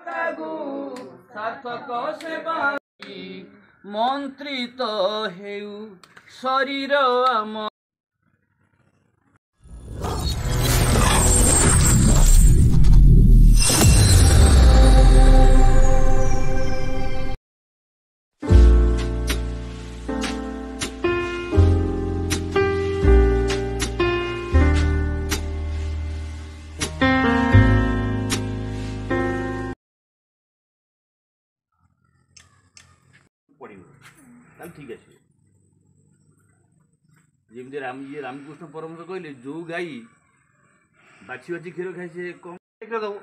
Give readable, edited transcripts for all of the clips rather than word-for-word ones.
सार्थक सेवा मंत्रित हेउ शरीर आम ठीक अच्छे जमी रामकृष्ण परमहंस कहले जो गाई बाछी बाछी क्षीर खाई से कम दब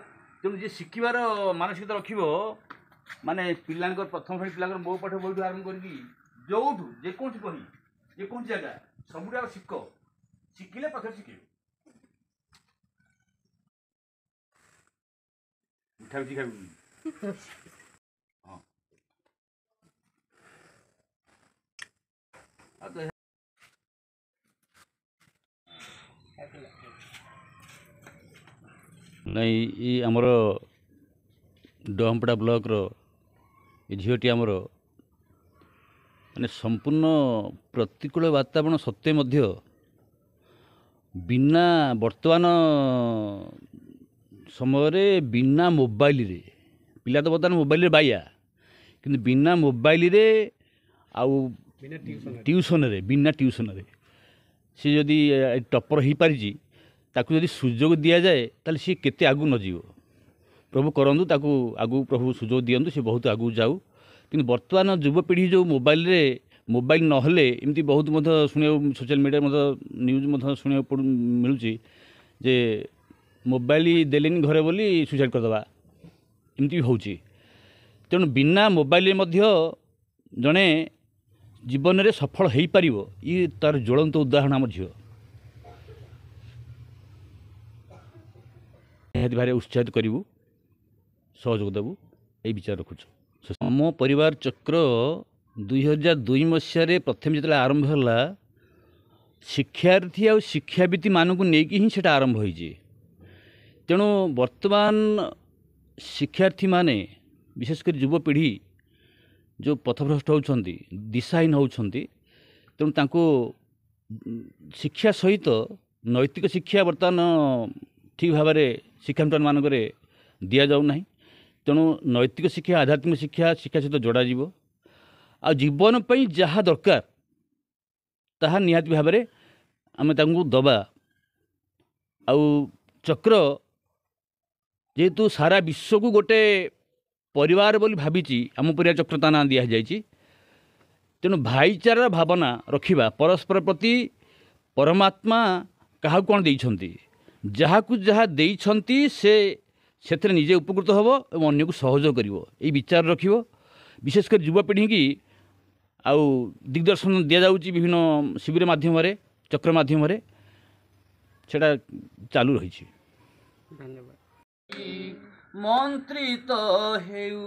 तेणु जी शिखार मानसिकता रख माने पिला प्रथम श्रेणी पिला मो पाठ बही आरंभ कर जो जेकोसी कही जेकोसी जगह सब शिख शिखिले पथ शिखे मिठा मिठी खाई नहीं ये आमर डहमपड़ा ब्लॉक रो झीटी आमर माने संपूर्ण प्रतिकूल वातावरण सत्वे मध्य बिना वर्तमान समय बिना मोबाइल रे पिला तो बर्तमान मोबाइल रे बाया कि बिना मोबाइल रे आउ ट्यूशन रे बिना ट्यूशन रे सी जदि टपर हो पारि ताकू जदि सुजोग दि जाए ताले सी केते आगू न जीव प्रभु करंतु ताकू आगू प्रभु सुजोग दियंतु सी बहुत आगू जाऊ कि वर्तमान युवपीढ़ी जो मोबाइल नहले एमती बहुत शुणा सोशल मीडिया न्यूज शुणा मिलूँ जे मोबाइल देलेनी घरे बोली सुसाइड करदे एमती भी होची तेणु बिना मोबाइल जड़े जीवन में सफल हो पार ये तार ज्वलंत उदाहरण आम झील निहाती भारी उत्साहित करूँ सहयोग देवु ये विचार रखुच मो परिवार चक्र 2002 मसीह प्रथम जो आरंभ है शिक्षार्थी आ शिक्षावित मानक नहीं ही सेटा आरंभ हो तेणु वर्तमान शिक्षार्थी माने विशेषकर युवपीढ़ी जो पथभ्रष्ट होती दिशाहीन होती तेणु तांको शिक्षा सहित नैतिक शिक्षा बर्तमान ठीक भाव में शिक्षानुष्ठान मानक दि जाऊना तेणु नैतिक शिक्षा आध्यात्मिक शिक्षा शिक्षा सहित जोड़ा आ जीवन पर जहाँ दरकार ताहा निहाती भाव में आम दबा आउ चक्र जेहेतु सारा विश्व को गोटे परिवार बोली भावी आम परिवार चक्र ता ना दि तेणु भाईचारा भावना रखा परस्पर प्रति परमात्मा क्या कौन देइछंती जहाकू जहाँ देइछंती से निजे उपकृत हम और अन्य को सहयोग कर विचार रख विशेषकर युवपीढ़ी की आउ दिग्दर्शन दि जाऊँगी विभिन्न शिविर माध्यम चक्र माध्यम सेटा चालू रही। धन्यवाद। मंत्रित हेउ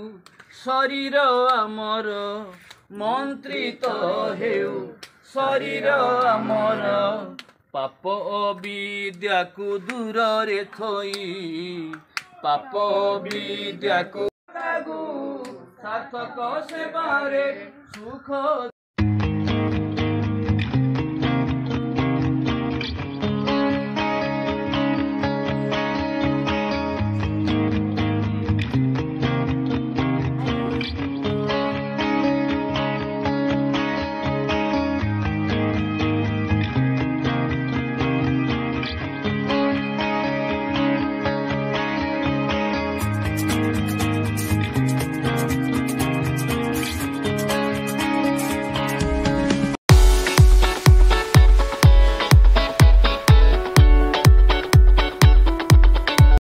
शरीर आमर मंत्रित हेउ शरीर आमर पाप विद्या को दूर रे थई पाप विद्या को सार्थक सेवा रे सुख